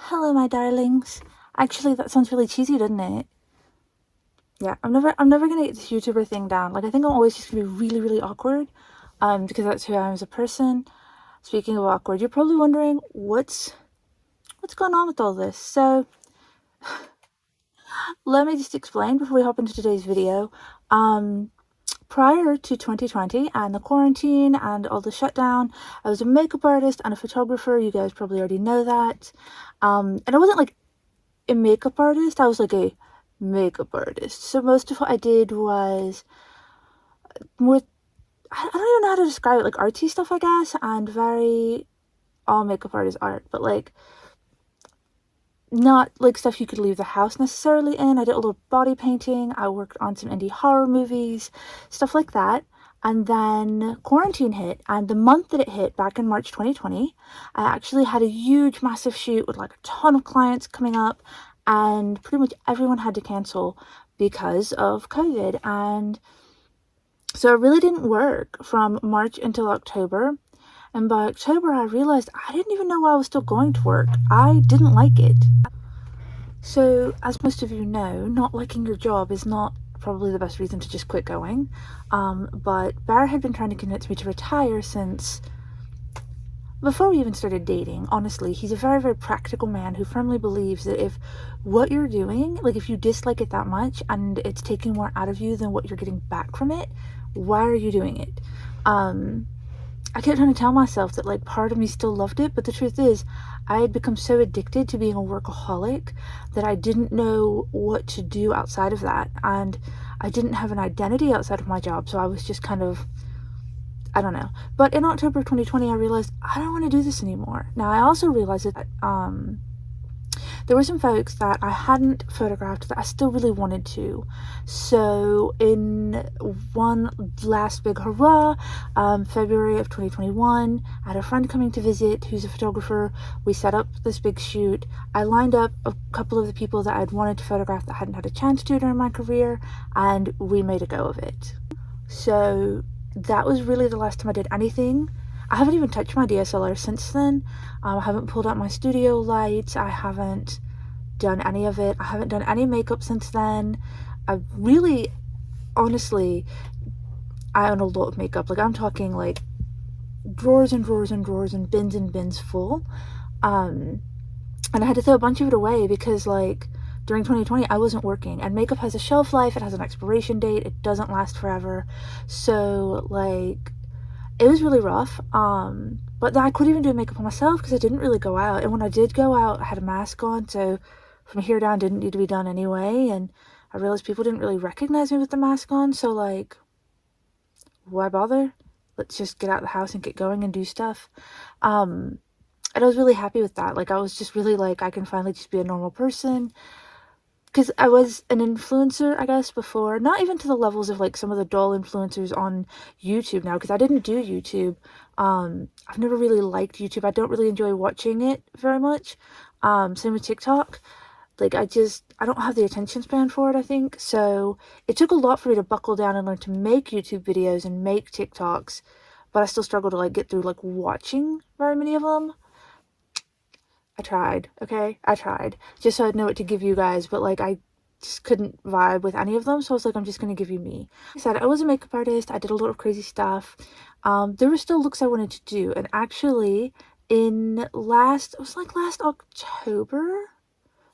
Hello, my darlings. Actually, that sounds really cheesy, doesn't it? Yeah, I'm never gonna get this YouTuber thing down. Like, I think I'm always just gonna be really, really awkward, because that's who I am as a person. Speaking of awkward, you're probably wondering what's going on with all this. So, let me just explain before we hop into today's video. Prior to 2020 and the quarantine and all the shutdown, I was a makeup artist and a photographer. You guys probably already know that. And I wasn't like a makeup artist, I was like a makeup artist. So most of what I did was more, I don't even know how to describe it, like artsy stuff, I guess, and very all makeup artist art, but like not like stuff you could leave the house necessarily in. I did a little body painting, I worked on some indie horror movies, stuff like that. And then quarantine hit, and the month that it hit, back in March 2020, I actually had a huge massive shoot with like a ton of clients coming up, and pretty much everyone had to cancel because of COVID. And so it really didn't work from March until October. And by October, I realized I didn't even know why I was still going to work. I didn't like it. So, as most of you know, not liking your job is not probably the best reason to just quit going. But Barry had been trying to convince me to retire since before we even started dating. Honestly, he's a very, very practical man who firmly believes that if what you're doing, like if you dislike it that much and it's taking more out of you than what you're getting back from it, why are you doing it? I kept trying to tell myself that like part of me still loved it, but the truth is I had become so addicted to being a workaholic that I didn't know what to do outside of that, and I didn't have an identity outside of my job, so I was just kind of, I don't know. But in October of 2020, I realized I don't want to do this anymore. Now, I also realized that there were some folks that I hadn't photographed that I still really wanted to. So in one last big hurrah, February of 2021, I had a friend coming to visit who's a photographer. We set up this big shoot. I lined up a couple of the people that I'd wanted to photograph that hadn't had a chance to during my career, and we made a go of it. So that was really the last time I did anything. I haven't even touched my DSLR since then. I haven't pulled out my studio lights. I haven't done any of it. I haven't done any makeup since then. I really, honestly, I own a lot of makeup. Like, I'm talking like drawers and drawers and drawers and bins full. And I had to throw a bunch of it away because like during 2020 I wasn't working, and makeup has a shelf life, it has an expiration date, it doesn't last forever. So like it was really rough. But then I couldn't even do makeup on myself because I didn't really go out, and when I did go out I had a mask on, so from here down didn't need to be done anyway. And I realized people didn't really recognize me with the mask on, so like why bother? Let's just get out of the house and get going and do stuff. And I was really happy with that. Like I was just really like, I can finally just be a normal person. Because I was an influencer, I guess, before. Not even to the levels of, like, some of the dull influencers on YouTube now, because I didn't do YouTube. I've never really liked YouTube. I don't really enjoy watching it very much. Same with TikTok. Like, I don't have the attention span for it, I think. So, it took a lot for me to buckle down and learn to make YouTube videos and make TikToks. But I still struggle to, like, get through, like, watching very many of them. I tried, okay? I tried. Just so I'd know what to give you guys, but like I just couldn't vibe with any of them, so I was like, I'm just gonna give you me. Like I said, I was a makeup artist, I did a lot of crazy stuff. There were still looks I wanted to do, and actually it was like last October?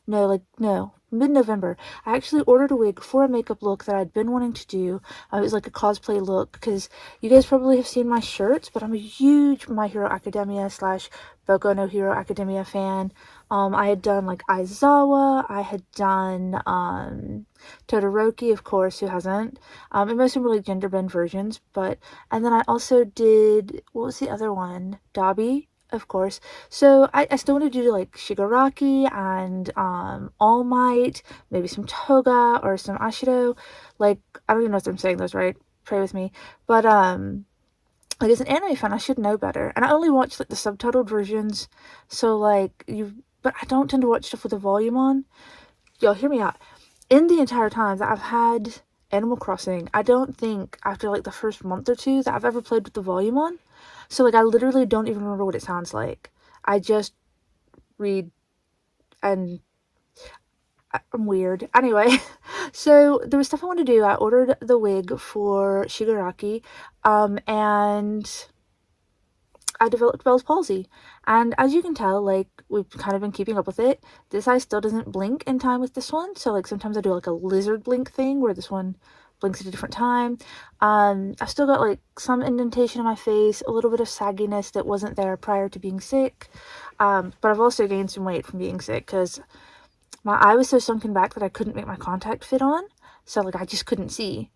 No, mid-November. I actually ordered a wig for a makeup look that I'd been wanting to do. It was like a cosplay look, because you guys probably have seen my shirts, but I'm a huge My Hero Academia / Boku no Hero Academia fan. I had done like Aizawa, I had done Todoroki, of course, who hasn't? And most of them were like gender bend versions, and then I also did, what was the other one? Dabi, of course. So I still want to do like Shigaraki and All Might, maybe some Toga or some Ashido. Like, I don't even know if I'm saying those right. Pray with me. But like, as an anime fan, I should know better. And I only watch like the subtitled versions. So like but I don't tend to watch stuff with the volume on. Y'all hear me out. In the entire time that I've had Animal Crossing, I don't think after like the first month or two that I've ever played with the volume on. So like I literally don't even remember what it sounds like. I just read and I'm weird. Anyway, so there was stuff I wanted to do. I ordered the wig for Shigaraki, and I developed Bell's palsy. And as you can tell, like, we've kind of been keeping up with it. This eye still doesn't blink in time with this one. So, like, sometimes I do, like, a lizard blink thing where this one blinks at a different time. I've still got, like, some indentation in my face, a little bit of sagginess that wasn't there prior to being sick. But I've also gained some weight from being sick because my eye was so sunken back that I couldn't make my contact fit on. So, like, I just couldn't see.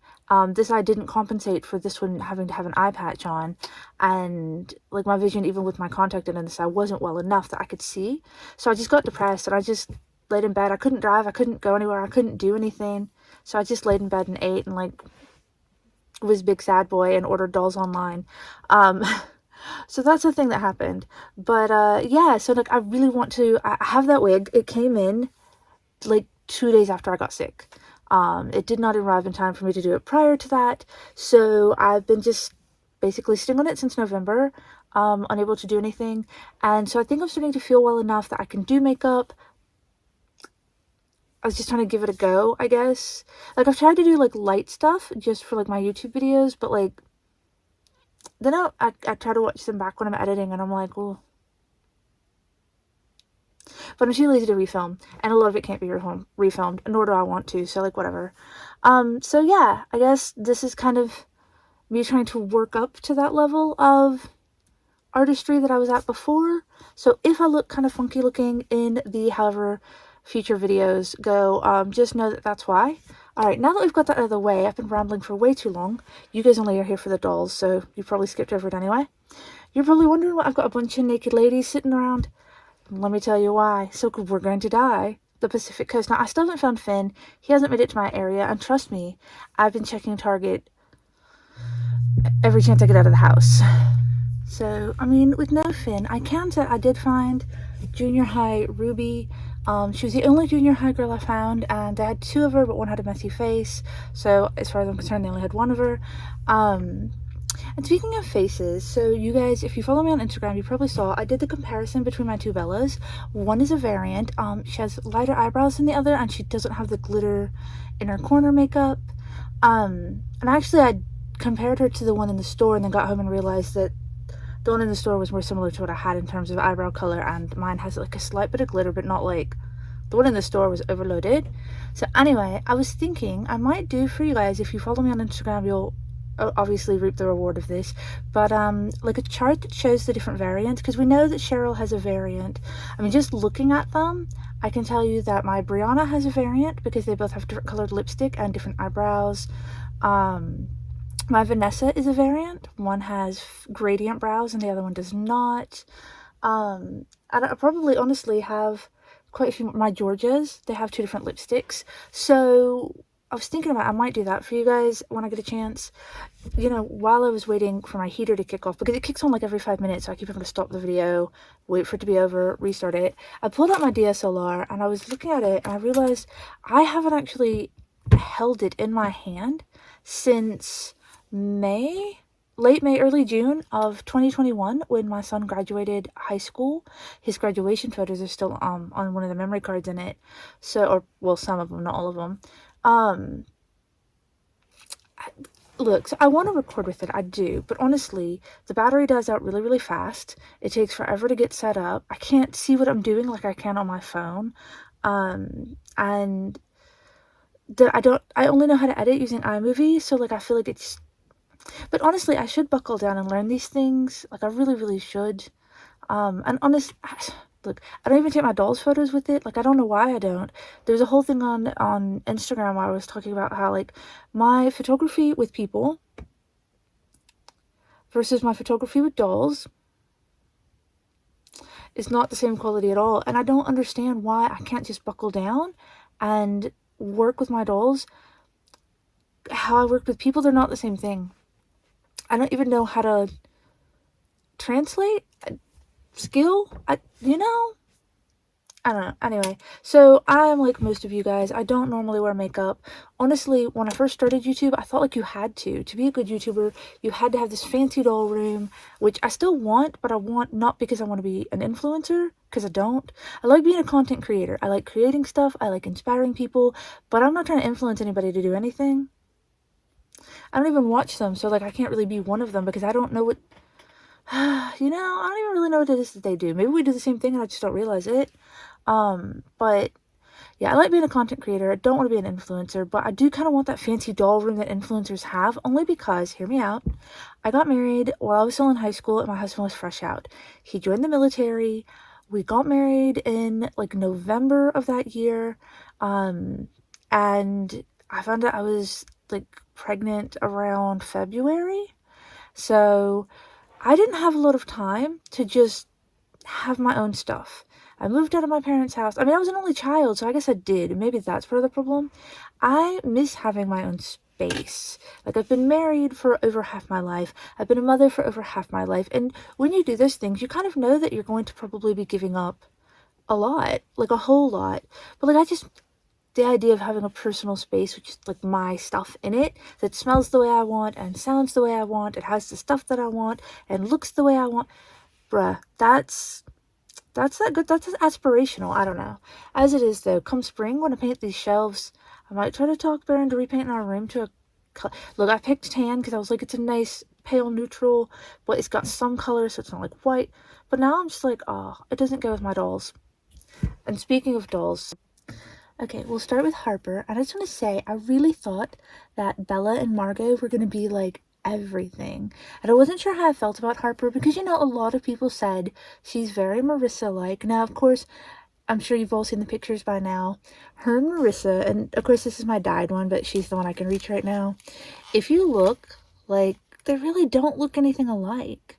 This eye didn't compensate for this one having to have an eye patch on, and like my vision, even with my contact in this eye, wasn't well enough that I could see. So I just got depressed and I just laid in bed. I couldn't drive, I couldn't go anywhere, I couldn't do anything. So I just laid in bed and ate and like was big sad boy and ordered dolls online. So that's the thing that happened. But yeah, so like I really want to. I have that wig. It came in like 2 days after I got sick. It did not arrive in time for me to do it prior to that, so I've been just basically sitting on it since November, unable to do anything, and so I think I'm starting to feel well enough that I can do makeup. I was just trying to give it a go, I guess. Like, I've tried to do, like, light stuff just for, like, my YouTube videos, but, like, then I try to watch them back when I'm editing, and I'm like, well... But I'm too lazy to refilm, and a lot of it can't be refilmed, nor do I want to, so, like, whatever. So, yeah, I guess this is kind of me trying to work up to that level of artistry that I was at before. So if I look kind of funky looking in the however future videos go, just know that that's why. Alright, now that we've got that out of the way, I've been rambling for way too long. You guys only are here for the dolls, so you probably skipped over it anyway. You're probably wondering why I've got a bunch of naked ladies sitting around. Let me tell you why. So we're going to die. The Pacific Coast. Now, I still haven't found Finn. He hasn't made it to my area, and trust me, I've been checking Target every chance I get out of the house. So, I mean, with no Finn, I can say I did find junior high Ruby. She was the only junior high girl I found, and I had 2 of her, but one had a messy face. So, as far as I'm concerned, they only had 1 of her. And speaking of faces, so you guys, if you follow me on Instagram, you probably saw I did the comparison between my 2 Bellas. One is a variant. She has lighter eyebrows than the other, and she doesn't have the glitter inner corner makeup. And actually, I compared her to the one in the store, and then got home and realized that the one in the store was more similar to what I had in terms of eyebrow color, and mine has like a slight bit of glitter, but not like the one in the store was overloaded. So anyway, I was thinking I might do for you guys, if you follow me on Instagram, you'll obviously reap the reward of this, but like a chart that shows the different variants, because we know that Cheryl has a variant. I mean, just looking at them, I can tell you that my Brianna has a variant because they both have different colored lipstick and different eyebrows. My Vanessa is a variant. One has gradient brows and the other one does not. I probably honestly have quite a few. My Georgias, they have 2 different lipsticks. So I was thinking about I might do that for you guys when I get a chance. You know, while I was waiting for my heater to kick off, because it kicks on like every 5 minutes, so I keep having to stop the video, wait for it to be over, restart it. I pulled out my DSLR and I was looking at it and I realized I haven't actually held it in my hand since late May, early June of 2021, when my son graduated high school. His graduation photos are still on one of the memory cards in it. So, or well, some of them, not all of them. Look, so I want to record with it, I do, but honestly, the battery dies out really, really fast. It takes forever to get set up. I can't see what I'm doing like I can on my phone. And I only know how to edit using iMovie, so like I feel like it's... But honestly, I should buckle down and learn these things. Like, I really, really should. And look, I don't even take my dolls photos with it. Like, I don't know why I don't. There's a whole thing on Instagram where I was talking about how, like, my photography with people versus my photography with dolls is not the same quality at all. And I don't understand why I can't just buckle down and work with my dolls how I work with people. They're not the same thing. I don't even know how to translate skill. You know, I don't know. Anyway, so I'm like most of you guys. I don't normally wear makeup. Honestly, when I first started YouTube, I thought like you had to. To be a good YouTuber, you had to have this fancy doll room, which I still want, but I want not because I want to be an influencer, because I don't. I like being a content creator. I like creating stuff. I like inspiring people, but I'm not trying to influence anybody to do anything. I don't even watch them, so like I can't really be one of them because I don't know what I don't even really know what it is that they do. Maybe we do the same thing and I just don't realize it. But yeah, I like being a content creator. I don't want to be an influencer, but I do kind of want that fancy doll room that influencers have, only because, hear me out, I got married while I was still in high school and my husband was fresh out. He joined the military. We got married in like November of that year. And I found out I was like pregnant around February. So I didn't have a lot of time to just have my own stuff. I moved out of my parents' house. I mean, I was an only child, so I guess I did. Maybe that's part of the problem. I miss having my own space. Like, I've been married for over half my life. I've been a mother for over half my life. And when you do those things, you kind of know that you're going to probably be giving up a lot, like a whole lot. But, like, the idea of having a personal space with just like my stuff in it that smells the way I want and sounds the way I want, it has the stuff that I want and looks the way I want, bruh, that's that good. That's aspirational. I don't know. As it is though, come spring when I paint these shelves, I might try to talk Bear into repainting our room to a look. I picked tan because I was like, it's a nice pale neutral, but it's got some color, so it's not like white. But now I'm just like, oh, it doesn't go with my dolls. And speaking of dolls, okay, we'll start with Harper. And I just want to say, I really thought that Bella and Margot were going to be like everything. And I wasn't sure how I felt about Harper because, a lot of people said she's very Marissa-like. Now, of course, I'm sure you've all seen the pictures by now. Her and Marissa, and of course this is my dyed one, but she's the one I can reach right now. If you look, like, they really don't look anything alike.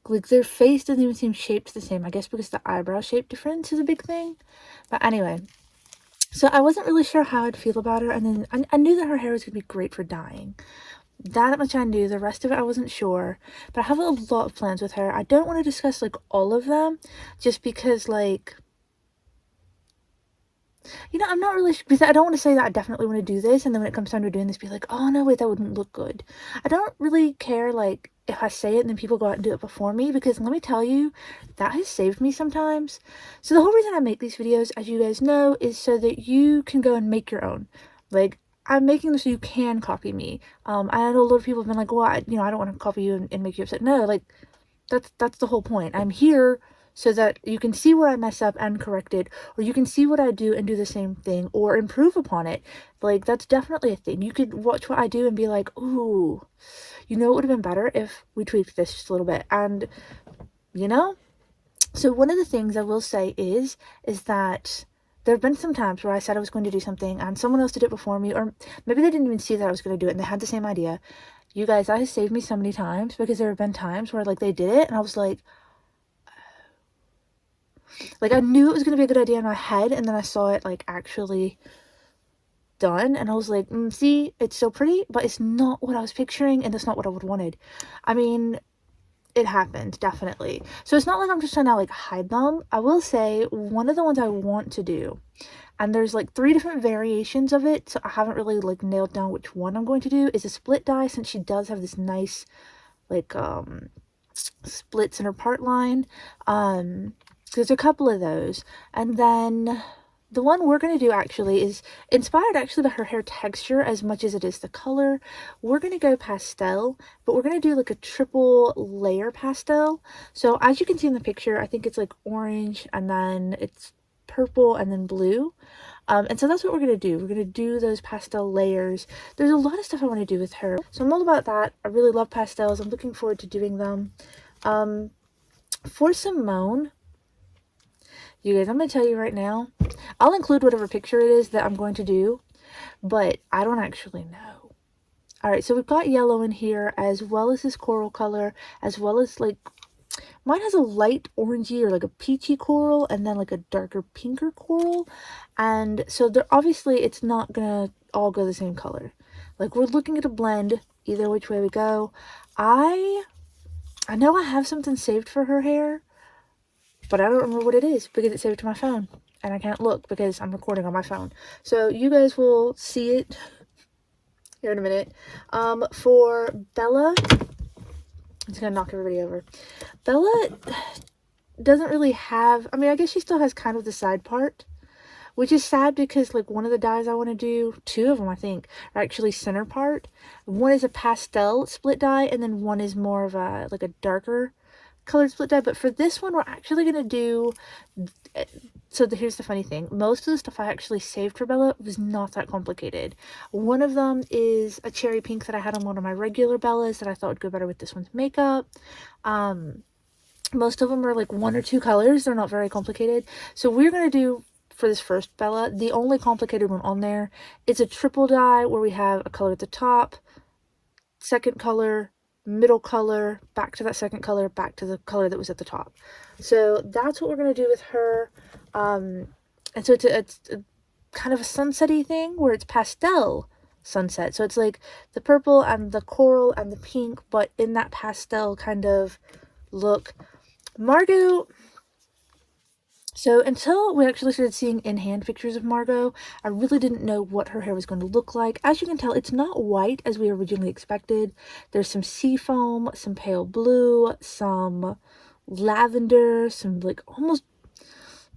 Like, their face doesn't even seem shaped the same. I guess because the eyebrow shape difference is a big thing. But anyway, so I wasn't really sure how I'd feel about her. And then I knew that her hair was going to be great for dyeing. That much I knew. The rest of it I wasn't sure. But I have a lot of plans with her. I don't want to discuss, like, all of them. Just because, like, I'm not really, because I don't want to say that I definitely want to do this, and then when it comes time to doing this, be like, oh, no, wait, that wouldn't look good. I don't really care, like, if I say it and then people go out and do it before me, because let me tell you, that has saved me sometimes. So the whole reason I make these videos, as you guys know, is so that you can go and make your own. Like, I'm making this so you can copy me. I know a lot of people have been like, well, I don't want to copy you and make you upset. No, like, that's the whole point. I'm here so that you can see where I mess up and correct it, or you can see what I do and do the same thing, or improve upon it. Like, that's definitely a thing. You could watch what I do and be like, ooh, it would have been better if we tweaked this just a little bit. And, so one of the things I will say is that there have been some times where I said I was going to do something and someone else did it before me, or maybe they didn't even see that I was going to do it and they had the same idea. You guys, that has saved me so many times, because there have been times where, like, they did it and I was like, I knew it was going to be a good idea in my head, and then I saw it, like, actually done, and I was like, see, it's so pretty, but it's not what I was picturing, and that's not what I would wanted. I mean, it happened, definitely. So it's not like I'm just trying to, like, hide them. I will say, one of the ones I want to do, and there's, like, 3 different variations of it, so I haven't really, like, nailed down which one I'm going to do, is a split dye, since she does have this nice, like, splits in her part line. There's a couple of those. And then the one we're going to do actually is inspired actually by her hair texture as much as it is the color. We're going to go pastel, but we're going to do like a triple layer pastel. So as you can see in the picture, I think it's like orange, and then it's purple, and then blue. And so that's what we're going to do. We're going to do those pastel layers. There's a lot of stuff I want to do with her. So I'm all about that. I really love pastels. I'm looking forward to doing them. For Simone, you guys, I'm going to tell you right now, I'll include whatever picture it is that I'm going to do, but I don't actually know. Alright, so we've got yellow in here, as well as this coral color, as well as, like, mine has a light orangey or like a peachy coral, and then like a darker pinker coral. And so they're obviously, it's not gonna all go the same color. Like, we're looking at a blend either which way we go. I know I have something saved for her hair. but I don't remember what it is because it's saved to my phone and I can't look because I'm recording on my phone. So you guys will see it here in a minute. For Bella, I'm just gonna knock everybody over. Bella doesn't really have, I mean, I guess she still has kind of the side part, which is sad because like one of the dyes I want to do, two of them I think, are actually center part. One is a pastel split dye and then one is more of a like a darker colored split dye. But for this one we're actually going to do, so here's the funny thing, most of the stuff I actually saved for Bella was not that complicated. One of them is a cherry pink that I had on one of my regular Bellas that I thought would go better with this one's makeup. Most of them are like one or two colors, they're not very complicated. So we're going to do, for this first Bella, the only complicated one on there is a triple dye where we have a color at the top, second color, middle color, back to that second color, back to the color that was at the top. So that's what we're going to do with her. And so it's a kind of a sunset-y thing where it's pastel sunset. So it's like the purple and the coral and the pink, but in that pastel kind of look. Margot, so until we actually started seeing in-hand pictures of Margot, I really didn't know what her hair was going to look like. As you can tell, it's not white as we originally expected. There's some seafoam, some pale blue, some lavender, some like almost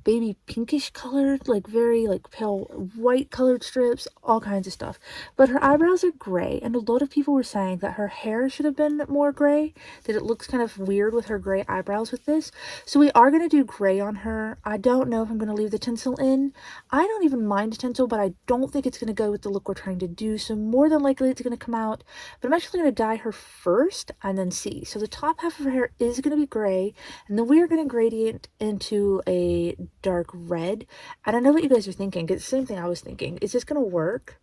baby pinkish colored, like very like pale white colored strips, all kinds of stuff. But her eyebrows are gray, and a lot of people were saying that her hair should have been more gray, that it looks kind of weird with her gray eyebrows with this. So we are going to do gray on her. I don't know if I'm going to leave the tinsel in. I don't even mind tinsel, but I don't think it's going to go with the look we're trying to do, so more than likely it's going to come out. But I'm actually going to dye her first and then see. So the top half of her hair is going to be gray, and then we are going to gradient into a dark red. And I know what you guys are thinking, it's the same thing I was thinking. Is this gonna work?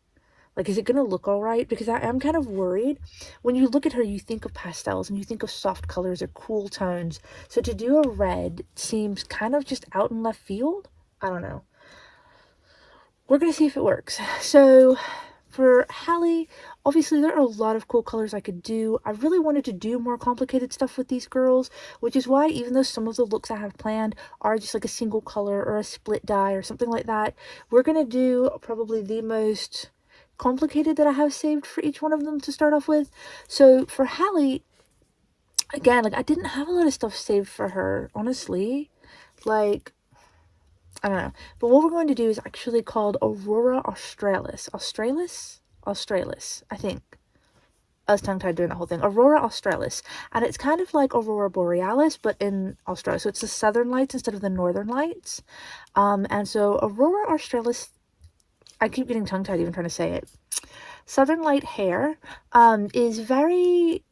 Like, is it gonna look all right? Because I am kind of worried. When you look at her, you think of pastels and you think of soft colors or cool tones, so to do a red seems kind of just out in left field. I don't know. We're gonna see if it works. So for Hallie, obviously there are a lot of cool colors I could do. I really wanted to do more complicated stuff with these girls, which is why even though some of the looks I have planned are just like a single color or a split dye or something like that, we're going to do probably the most complicated that I have saved for each one of them to start off with. So for Hallie, again, like I didn't have a lot of stuff saved for her, honestly. Like, I don't know. But what we're going to do is actually called Aurora Australis. Australis, I think. I was tongue-tied doing the whole thing. Aurora Australis. And it's kind of like Aurora Borealis, but in Australia. So it's the southern lights instead of the northern lights. And so Aurora Australis, I keep getting tongue-tied even trying to say it. Southern light hair is very...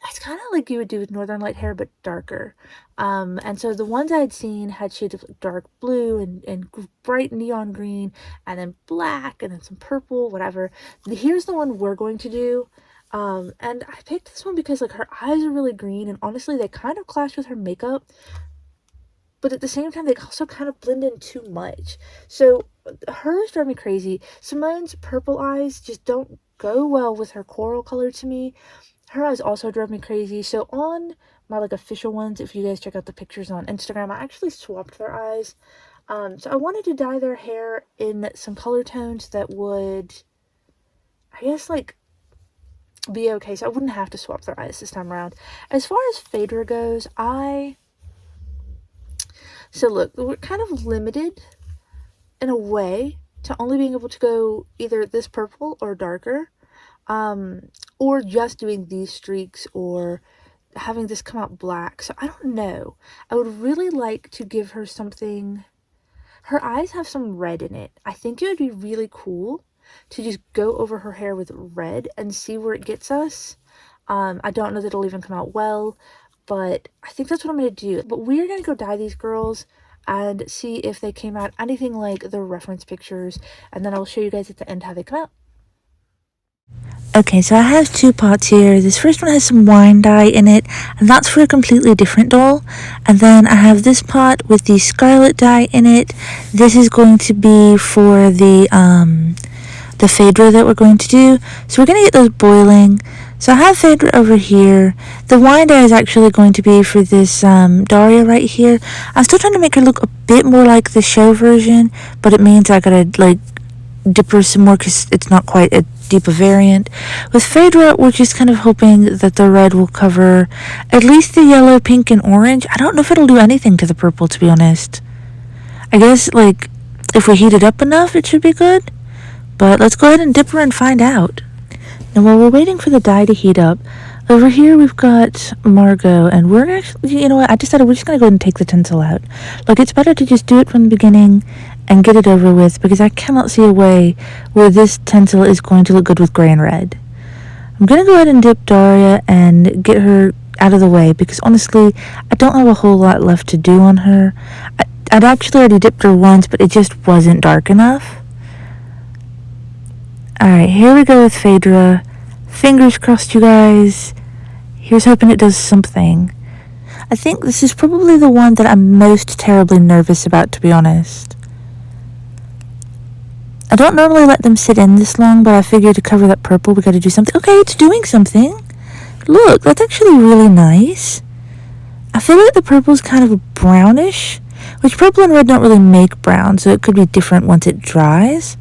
It's kind of like you would do with northern light hair, but darker. And so the ones I had seen had shades of dark blue and bright neon green, and then black, and then some purple, whatever. Here's the one we're going to do. And I picked this one because like her eyes are really green, and honestly they kind of clash with her makeup, but at the same time they also kind of blend in too much. So hers drive me crazy. Simone's purple eyes just don't go well with her coral color to me. Her eyes also drove me crazy. So on my like official ones, if you guys check out the pictures on Instagram, I actually swapped their eyes. So I wanted to dye their hair in some color tones that would, I guess, like be okay. So I wouldn't have to swap their eyes this time around. As far as Phaedra goes, so look, we're kind of limited in a way to only being able to go either this purple or darker. Or just doing these streaks or having this come out black. So I don't know. I would really like to give her something. Her eyes have some red in it. I think it would be really cool to just go over her hair with red and see where it gets us. I don't know that it'll even come out well, but I think that's what I'm going to do. But we're going to go dye these girls and see if they came out anything like the reference pictures, and then I'll show you guys at the end how they come out. Okay, so I have two pots here. This first one has some wine dye in it, and that's for a completely different doll. And then I have this pot with the scarlet dye in it. This is going to be for the Phaedra that we're going to do. So we're going to get those boiling. So I have Phaedra over here. The winder is actually going to be for this Daria right here. I'm still trying to make her look a bit more like the show version, but it means I gotta like dip her some more because it's not quite a deep a variant. With Phaedra, we're just kind of hoping that the red will cover at least the yellow, pink, and orange. I don't know if it'll do anything to the purple, to be honest. I guess, like, if we heat it up enough, it should be good. But let's go ahead and dip her and find out. Now, while we're waiting for the dye to heat up, over here we've got Margot, and we're actually, you know what, I decided we're just going to go ahead and take the tinsel out. Like, it's better to just do it from the beginning and get it over with, because I cannot see a way where this tinsel is going to look good with gray and red. I'm going to go ahead and dip Daria and get her out of the way, because honestly, I don't have a whole lot left to do on her. I'd actually already dipped her once, but it just wasn't dark enough. Alright, here we go with Phaedra. Fingers crossed, you guys. Here's hoping it does something. I think this is probably the one that I'm most terribly nervous about, to be honest. I don't normally let them sit in this long, but I figured to cover that purple, we gotta do something. Okay, it's doing something. Look, that's actually really nice. I feel like the purple's kind of a brownish, which purple and red don't really make brown, so it could be different once it dries.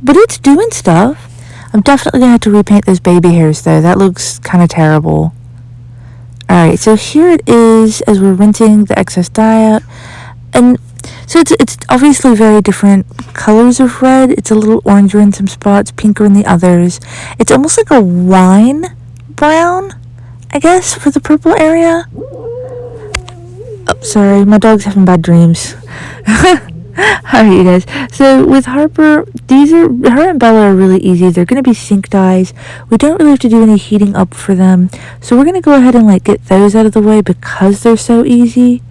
But it's doing stuff. I'm definitely going to have to repaint those baby hairs, though. That looks kind of terrible. Alright, so here it is as we're rinsing the excess dye out. And so it's obviously very different colors of red. It's a little oranger in some spots, pinker in the others. It's almost like a wine brown, I guess, for the purple area. Oh, sorry, my dog's having bad dreams. Alright, you guys. So with Harper, her and Bella are really easy. They're going to be sync dyes. We don't really have to do any heating up for them. So we're going to go ahead and get those out of the way because they're so easy.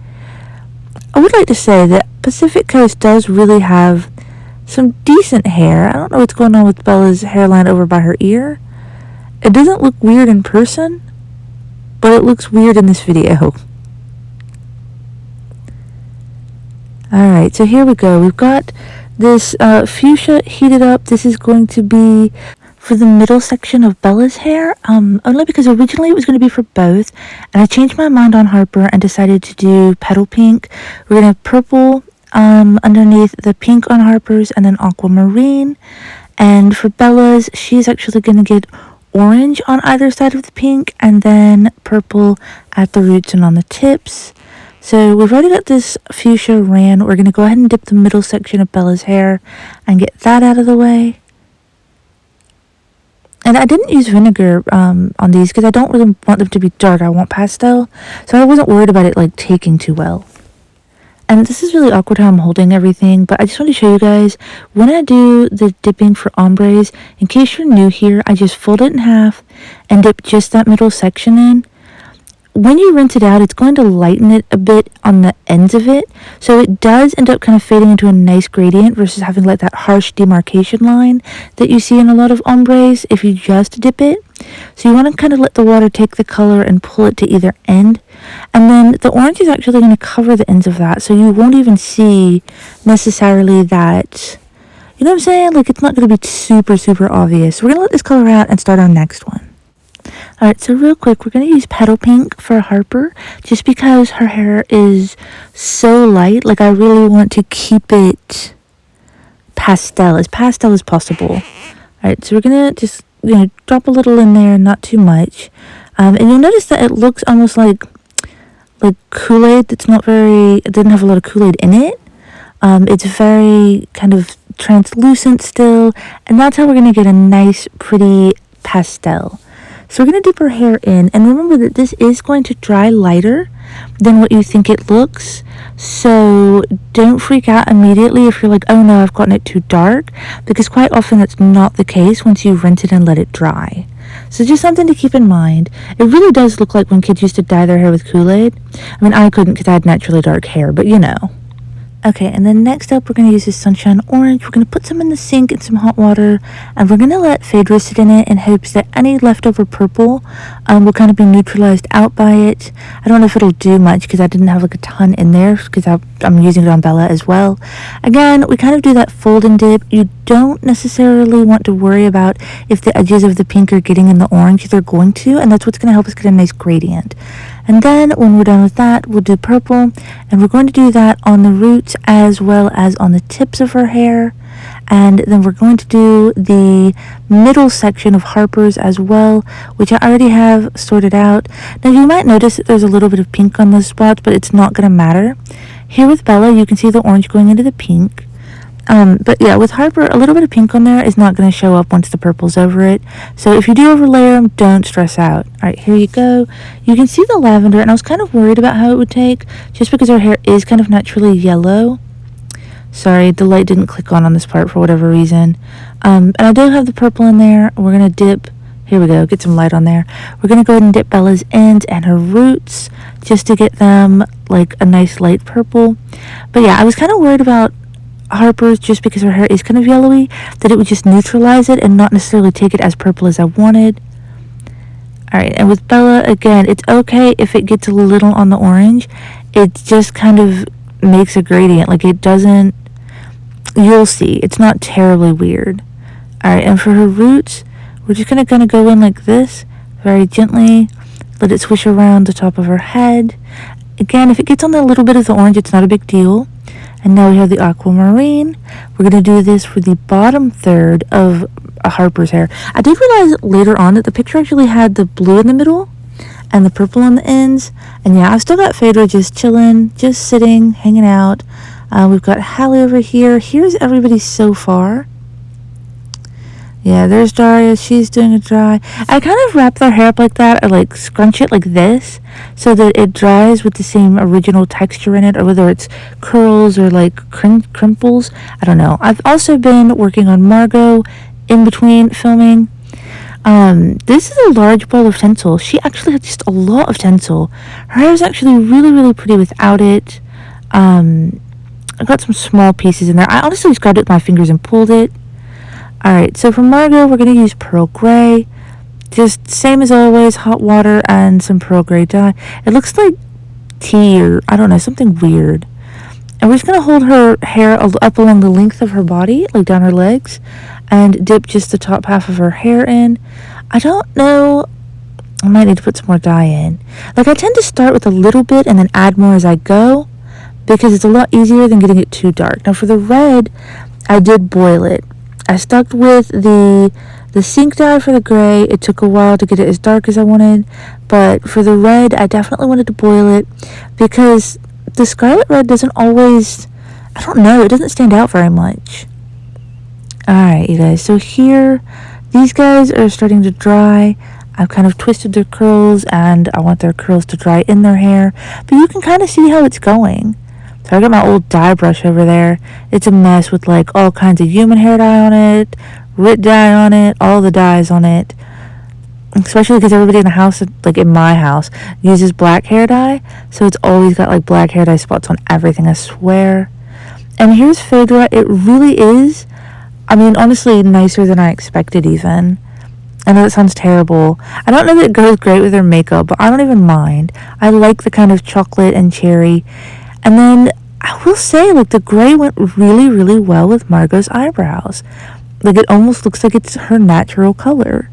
I would like to say that Pacific Coast does really have some decent hair. I don't know what's going on with Bella's hairline over by her ear. It doesn't look weird in person, but it looks weird in this video. Alright, so here we go. We've got this fuchsia heated up. This is going to be for the middle section of Bella's hair, only because originally it was going to be for both, and I changed my mind on Harper and decided to do petal pink. We're going to have purple underneath the pink on Harper's, and then aquamarine. And for Bella's, she's actually going to get orange on either side of the pink, and then purple at the roots and on the tips. So we've already got this fuchsia ran. We're going to go ahead and dip the middle section of Bella's hair and get that out of the way. And I didn't use vinegar on these because I don't really want them to be dark. I want pastel. So I wasn't worried about it taking too well. And this is really awkward how I'm holding everything, but I just want to show you guys, when I do the dipping for ombres, in case you're new here, I just fold it in half and dip just that middle section in. When you rinse it out, it's going to lighten it a bit on the ends of it, so it does end up kind of fading into a nice gradient versus having that harsh demarcation line that you see in a lot of ombres if you just dip it. So you want to kind of let the water take the color and pull it to either end, and then the orange is actually going to cover the ends of that, so you won't even see necessarily that, you know what I'm saying? It's not going to be super, super obvious. We're going to let this color out and start our next one. Alright, so real quick, we're going to use petal pink for Harper, just because her hair is so light. I really want to keep it pastel as possible. Alright, so we're going to just, drop a little in there, not too much. And you'll notice that it looks almost like Kool-Aid it didn't have a lot of Kool-Aid in it. It's very kind of translucent still, and that's how we're going to get a nice, pretty pastel. So we're going to dip her hair in, and remember that this is going to dry lighter than what you think it looks, so don't freak out immediately if you're like, oh no, I've gotten it too dark, because quite often that's not the case once you rinse it and let it dry. So just something to keep in mind. It really does look like when kids used to dye their hair with Kool-Aid. I mean, I couldn't because I had naturally dark hair, but you know. Okay, and then next up, we're going to use this Sunshine Orange. We're going to put some in the sink in some hot water, and we're going to let Phaedra sit in it in hopes that any leftover purple will kind of be neutralized out by it. I don't know if it'll do much because I didn't have like a ton in there because I'm using it on Bella as well. Again, we kind of do that fold and dip. You don't necessarily want to worry about if the edges of the pink are getting in the orange. They're going to, and that's what's going to help us get a nice gradient. And then when we're done with that, we'll do purple, and we're going to do that on the roots as well as on the tips of her hair. And then we're going to do the middle section of Harper's as well, which I already have sorted out. Now you might notice that there's a little bit of pink on those spots, but it's not going to matter. Here with Bella, you can see the orange going into the pink. But yeah, with Harper, a little bit of pink on there is not going to show up once the purple's over it. So if you do overlay them, don't stress out. Alright, here you go. You can see the lavender, and I was kind of worried about how it would take, just because her hair is kind of naturally yellow. Sorry, the light didn't click on this part for whatever reason. And I do have the purple in there. We're going to dip, here we go, get some light on there. We're going to go ahead and dip Bella's ends and her roots, just to get them like a nice light purple. But yeah, I was kind of worried about Harper's, just because her hair is kind of yellowy, that it would just neutralize it and not necessarily take it as purple as I wanted. Alright, and with Bella, again, it's okay if it gets a little on the orange. It just kind of makes a gradient. Like, it doesn't, you'll see, it's not terribly weird. Alright, and for her roots, we're just gonna go in like this, very gently, let it swish around the top of her head. Again, if it gets on a little bit of the orange, it's not a big deal. And now we have the aquamarine. We're going to do this for the bottom third of Harper's hair. I did realize later on that the picture actually had the blue in the middle and the purple on the ends. And yeah, I've still got Phaedra just chilling, just sitting, hanging out. We've got Hallie over here. Here's everybody so far. Yeah, there's Daria. She's doing a dry. I kind of wrap their hair up like that, or like scrunch it like this, so that it dries with the same original texture in it, or whether it's curls or like crimples. I don't know. I've also been working on Margot in between filming. This is a large ball of tinsel. She actually had just a lot of tinsel. Her hair is actually really, really pretty without it. I got some small pieces in there. I honestly just grabbed it with my fingers and pulled it. Alright, so for Margot, we're going to use Pearl Grey. Just same as always, hot water and some Pearl Grey dye. It looks like tea or, I don't know, something weird. And we're just going to hold her hair up along the length of her body, like down her legs, and dip just the top half of her hair in. I don't know, I might need to put some more dye in. Like, I tend to start with a little bit and then add more as I go, because it's a lot easier than getting it too dark. Now for the red, I did boil it. I stuck with the sink dye for the gray. It took a while to get it as dark as I wanted, but for the red, I definitely wanted to boil it, because the scarlet red doesn't always, I don't know, it doesn't stand out very much. Alright, you guys, so here, these guys are starting to dry. I've kind of twisted their curls, and I want their curls to dry in their hair, but you can kind of see how it's going. So I got my old dye brush over there. It's a mess with like all kinds of human hair dye on it, Rit dye on it, all the dyes on it. Especially because everybody in the house, like in my house, uses black hair dye. So it's always got like black hair dye spots on everything, I swear. And here's Phaedra. It really is, I mean, honestly, nicer than I expected even. I know that sounds terrible. I don't know that it goes great with her makeup, but I don't even mind. I like the kind of chocolate and cherry. And then I will say, like, the gray went really, really well with Margot's eyebrows. Like, it almost looks like it's her natural color.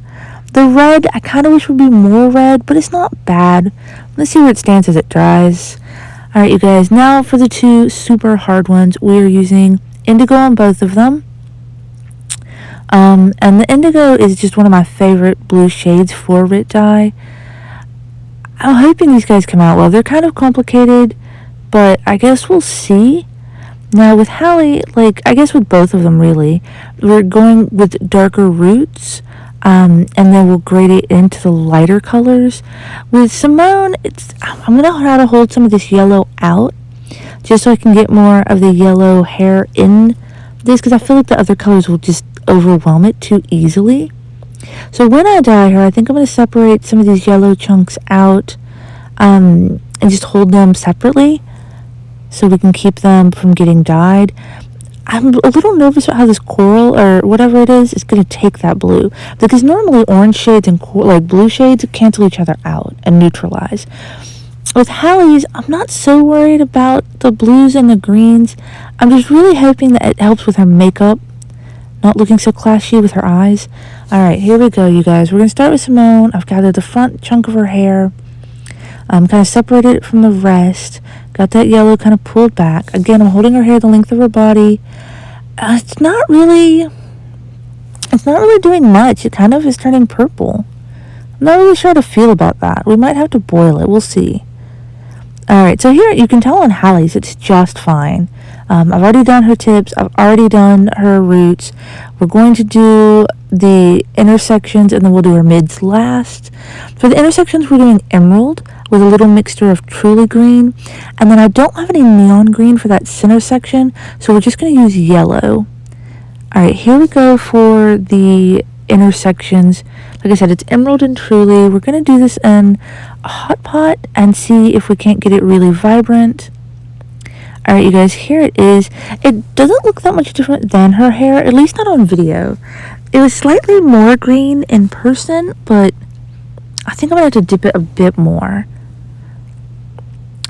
The red, I kind of wish would be more red, but it's not bad. Let's see where it stands as it dries. Alright, you guys, now for the two super hard ones, we are using indigo on both of them. And the indigo is just one of my favorite blue shades for Rit dye. I'm hoping these guys come out well. They're kind of complicated, but I guess we'll see. Now with Hallie, like, I guess with both of them really, we're going with darker roots, and then we'll grade it into the lighter colors. With Simone, I'm going to try to hold some of this yellow out, just so I can get more of the yellow hair in this, because I feel like the other colors will just overwhelm it too easily. So when I dye her, I think I'm going to separate some of these yellow chunks out, and just hold them separately. so we can keep them from getting dyed. I'm a little nervous about how this coral or whatever it is going to take that blue, because normally orange shades and like blue shades cancel each other out and neutralize. With Hallie's, I'm not so worried about the blues and the greens. I'm just really hoping that it helps with her makeup, not looking so clashy with her eyes. Alright, here we go, you guys. We're going to start with Simone. I've gathered the front chunk of her hair. Kind of separated it from the rest. Got that yellow kind of pulled back. Again, I'm holding her hair the length of her body. It's not really doing much. It kind of is turning purple. I'm not really sure how to feel about that. We might have to boil it. We'll see. Alright, so here you can tell on Hallie's it's just fine. I've already done her tips. I've already done her roots. We're going to do the intersections and then we'll do her mids last. For the intersections, we're doing emerald with a little mixture of truly green. And then I don't have any neon green for that center section, so we're just going to use yellow. Alright, here we go for the intersections. Like I said, it's emerald and truly. We're going to do this in a hot pot and see if we can't get it really vibrant. Alright, you guys, here it is. It doesn't look that much different than her hair, at least not on video. It was slightly more green in person, but I think I'm going to have to dip it a bit more.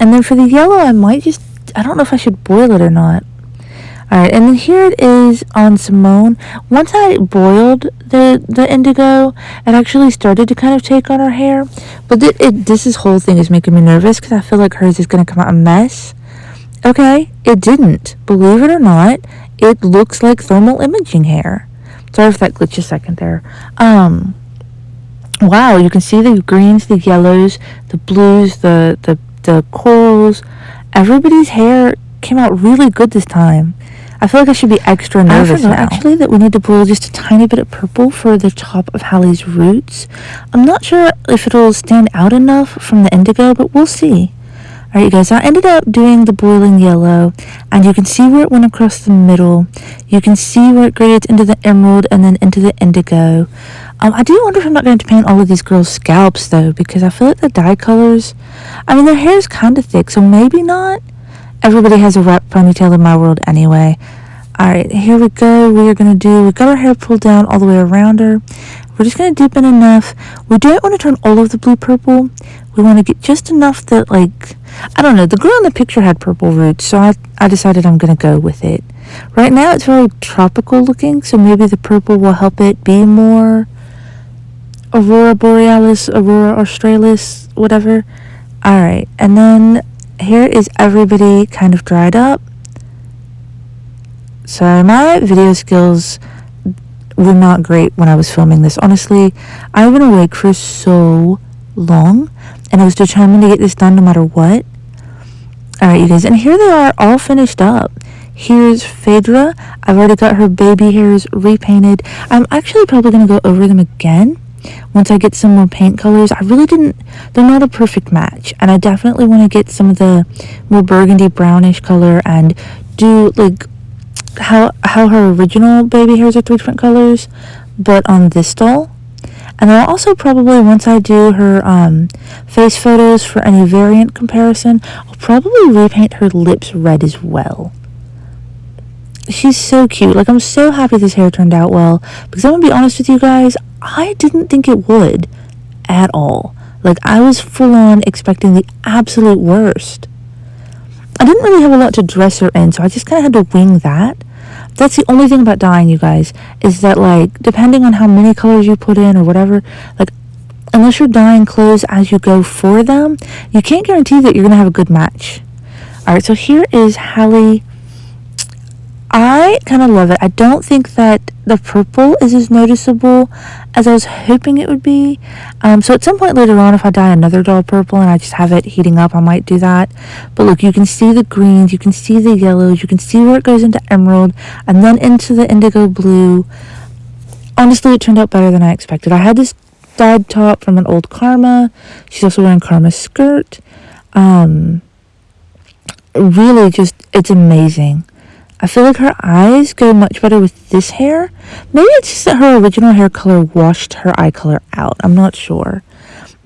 And then for the yellow, I don't know if I should boil it or not. Alright, and then here it is on Simone. Once I boiled the indigo, it actually started to kind of take on her hair. But this whole thing is making me nervous because I feel like hers is going to come out a mess. Okay, it didn't. Believe it or not, it looks like thermal imaging hair. Sorry if that glitched a second there. Wow, you can see the greens, the yellows, the blues, the corals. Everybody's hair came out really good this time. I feel like I should be extra nervous now. Actually, that we need to boil just a tiny bit of purple for the top of Hallie's roots. I'm not sure if it'll stand out enough from the indigo, but we'll see. Alright, you guys, I ended up doing the boiling yellow, and you can see where it went across the middle. You can see where it grades into the emerald and then into the indigo. I do wonder if I'm not going to paint all of these girls' scalps, though, because I feel like the dye colors, their hair is kind of thick, so maybe not. Everybody has a wrap ponytail in my world anyway. Alright, here we go. We've got our hair pulled down all the way around her. We're just going to dip in enough. We don't want to turn all of the blue purple. We want to get just enough that, the girl in the picture had purple roots, so I decided I'm going to go with it. Right now it's very tropical looking, so maybe the purple will help it be more Aurora Borealis, Aurora Australis, whatever. Alright, and then here is everybody kind of dried up. Sorry, my video skills were not great when I was filming this. Honestly, I've been awake for so long, and I was determined to get this done no matter what. Alright, you guys, and here they are all finished up. Here's Phaedra. I've already got her baby hairs repainted. I'm actually probably going to go over them again once I get some more paint colors. They're not a perfect match, and I definitely want to get some of the more burgundy brownish color and do how her original baby hairs are 3 different colors, but on this doll. And then I'll also probably, once I do her face photos for any variant comparison, I'll probably repaint her lips red as well. She's so cute. I'm so happy this hair turned out well, because I'm gonna be honest with you guys, I didn't think it would at all. I was full on expecting the absolute worst. I didn't really have a lot to dress her in, so I just kind of had to wing that. That's the only thing about dyeing, you guys, is that, depending on how many colors you put in or whatever, unless you're dyeing clothes as you go for them, you can't guarantee that you're going to have a good match. Alright, so here is Hallie. I kind of love it. I don't think that the purple is as noticeable as I was hoping it would be. So at some point later on, if I dye another doll purple and I just have it heating up, I might do that. But look, you can see the greens, you can see the yellows, you can see where it goes into emerald, and then into the indigo blue. Honestly, it turned out better than I expected. I had this dyed top from an old Karma. She's also wearing Karma's skirt. Really just, it's amazing. I feel like her eyes go much better with this hair. Maybe it's just that her original hair color washed her eye color out. I'm not sure.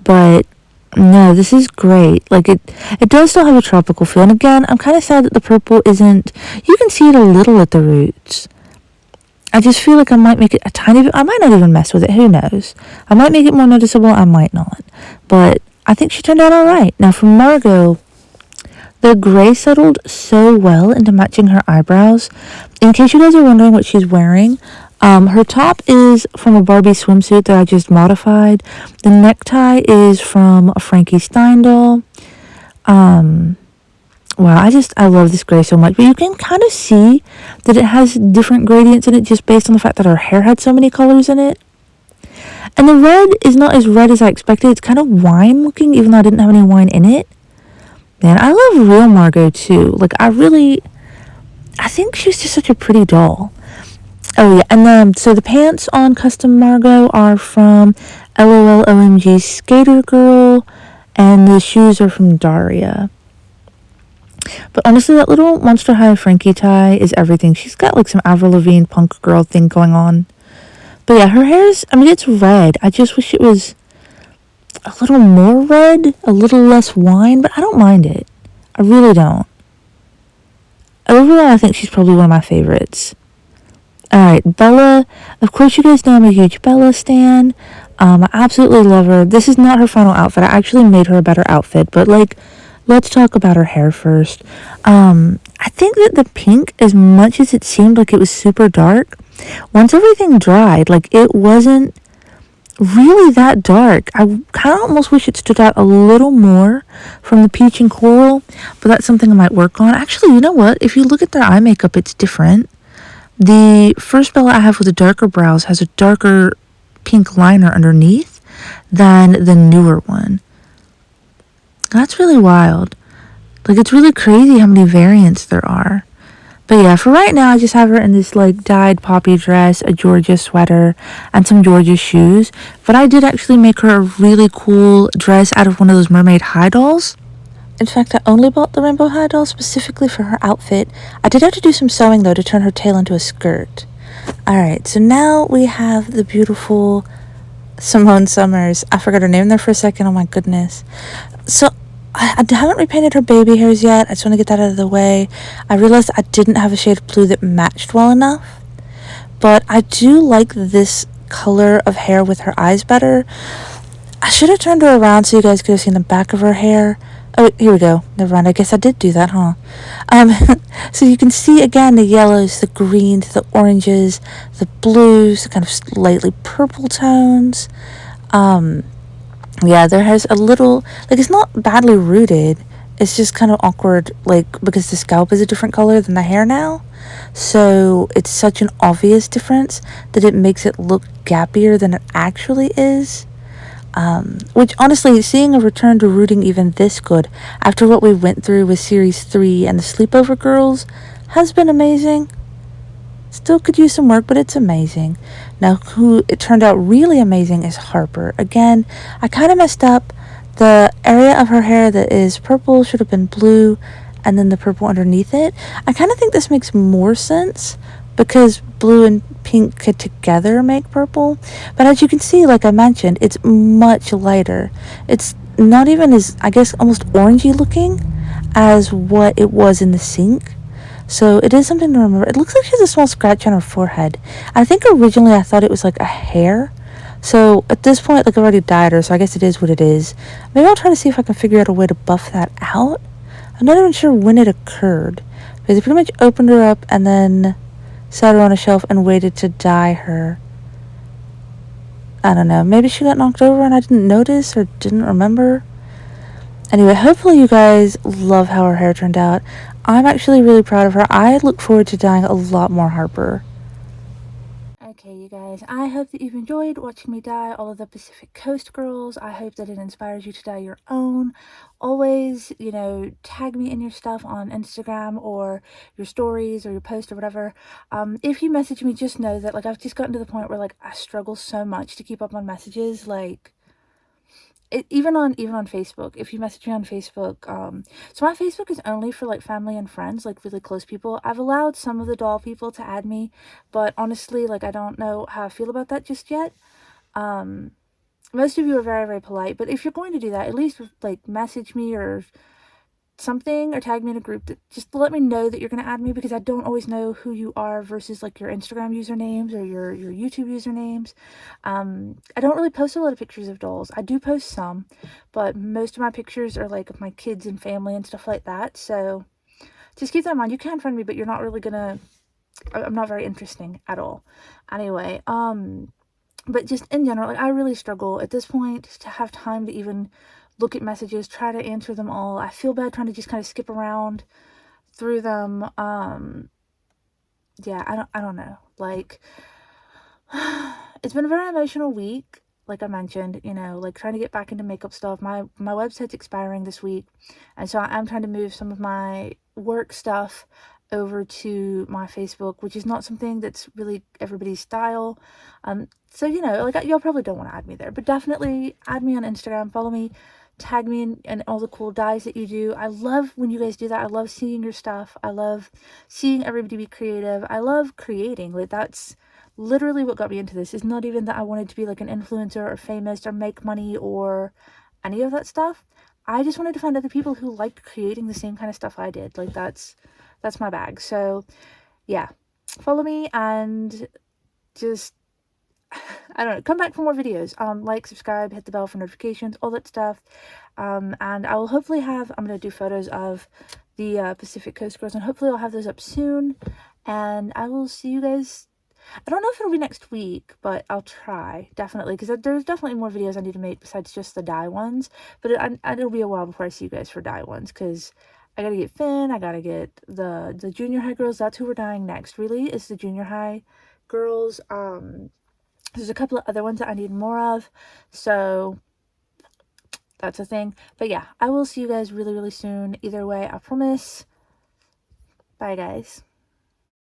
But No, this is great. Like it does still have a tropical feel. And again, I'm kind of sad that the purple isn't. You can see it a little at the roots. I just feel like I might make it a tiny bit. I might not even mess with it. Who knows? I might make it more noticeable. I might not. But I think she turned out all right. Now for Margot, the gray settled so well into matching her eyebrows. In case you guys are wondering what she's wearing, her top is from a Barbie swimsuit that I just modified. The necktie is from a Frankie Stein doll. Wow, I love this gray so much. But you can kind of see that it has different gradients in it just based on the fact that her hair had so many colors in it. And the red is not as red as I expected. It's kind of wine looking, even though I didn't have any wine in it. Man, I love real Margot too. Like, I think she's just such a pretty doll. Oh yeah, and so the pants on Custom Margot are from LOL OMG Skater Girl, and the shoes are from Daria. But honestly, that little Monster High Frankie tie is everything. She's got like some Avril Lavigne punk girl thing going on. But yeah, her hair's, it's red. I just wish it was a little more red, a little less wine, but I don't mind it. I really don't. Overall, I think she's probably one of my favorites. Alright, Bella. Of course, you guys know I'm a huge Bella stan. I absolutely love her. This is not her final outfit. I actually made her a better outfit, but let's talk about her hair first. I think that the pink, as much as it seemed like it was super dark, once everything dried, it wasn't really that dark. I kind of almost wish it stood out a little more from the peach and coral, but that's something I might work on. Actually, you know what? If you look at their eye makeup, it's different. The first Bella I have with the darker brows has a darker pink liner underneath than the newer one. That's really wild. It's really crazy how many variants there are. But yeah, for right now, I just have her in this dyed poppy dress, a Georgia sweater, and some Georgia shoes. But I did actually make her a really cool dress out of one of those mermaid high dolls. In fact, I only bought the rainbow high doll specifically for her outfit. I did have to do some sewing, though, to turn her tail into a skirt. Alright, so now we have the beautiful Simone Summers. I forgot her name there for a second. Oh my goodness. So, I haven't repainted her baby hairs yet. I just want to get that out of the way. I realized I didn't have a shade of blue that matched well enough. But I do like this color of hair with her eyes better. I should have turned her around so you guys could have seen the back of her hair. Oh, here we go. Never mind. I guess I did do that, huh? So you can see again the yellows, the greens, the oranges, the blues, the kind of slightly purple tones. Yeah, their hair's a little, it's not badly rooted. It's just kind of awkward, because the scalp is a different color than the hair now. So it's such an obvious difference that it makes it look gappier than it actually is. Which honestly, seeing a return to rooting even this good after what we went through with Series 3 and the Sleepover Girls has been amazing. Still could use some work, but it's amazing. Now, who it turned out really amazing is Harper. Again, I kind of messed up. The area of her hair that is purple should have been blue, and then the purple underneath it. I kind of think this makes more sense because blue and pink could together make purple. But as you can see, like I mentioned, it's much lighter. It's not even as, I guess, almost orangey looking as what it was in the sink. So it is something to remember. It looks like she has a small scratch on her forehead. I think originally I thought it was a hair. So at this point, I've already dyed her, so I guess it is what it is. Maybe I'll try to see if I can figure out a way to buff that out. I'm not even sure when it occurred, because I pretty much opened her up and then set her on a shelf and waited to dye her. I don't know. Maybe she got knocked over and I didn't notice or didn't remember. Anyway, hopefully you guys love how her hair turned out. I'm actually really proud of her. I look forward to dyeing a lot more Harper. Okay, you guys, I hope that you've enjoyed watching me dye all of the Pacific Coast girls. I hope that it inspires you to dye your own. Always, tag me in your stuff on Instagram or your stories or your post or whatever. If you message me, just know that, I've just gotten to the point where, I struggle so much to keep up on messages, even on Facebook. If you message me on Facebook, so my Facebook is only for family and friends, really close people. I've allowed some of the doll people to add me, but honestly, I don't know how I feel about that just yet. most of you are very, very polite, but if you're going to do that, at least like message me or something, or tag me in a group that just let me know that you're going to add me, because I don't always know who you are versus like your Instagram usernames or your YouTube usernames. I don't really post a lot of pictures of dolls. I do post some, but most of my pictures are like of my kids and family and stuff like that. So just keep that in mind. You can friend me, but you're not really gonna, I'm not very interesting at all. Anyway, but just in general, like I really struggle at this point to have time to even look at messages, try to answer them all. I feel bad trying to just kind of skip around through them. Yeah, I don't know. Like it's been a very emotional week. Like I mentioned, you know, like trying to get back into makeup stuff. My website's expiring this week, and so I'm trying to move some of my work stuff over to my Facebook, which is not something that's really everybody's style. So you know, like y'all probably don't want to add me there, but definitely add me on Instagram, follow me, tag me in all the cool dyes that you do. I love when you guys do that. I love seeing your stuff. I love seeing everybody be creative. I love creating. Like that's literally what got me into this. Is not even that I wanted to be like an influencer or famous or make money or any of that stuff. I just wanted to find other people who liked creating the same kind of stuff I did. Like that's my bag. So yeah, follow me and just I don't know, come back for more videos. Like, subscribe, hit the bell for notifications, all that stuff. And I will hopefully have, I'm going to do photos of the Pacific Coast Girls, and hopefully I'll have those up soon. And I will see you guys, I don't know if it'll be next week, but I'll try, definitely, because there's definitely more videos I need to make besides just the dye ones. But it'll be a while before I see you guys for dye ones, because I gotta get Finn, I gotta get the junior high girls. That's who we're dyeing next, really, is the junior high girls. There's a couple of other ones that I need more of, so that's a thing. But yeah, I will see you guys really, really soon. Either way, I promise. Bye, guys.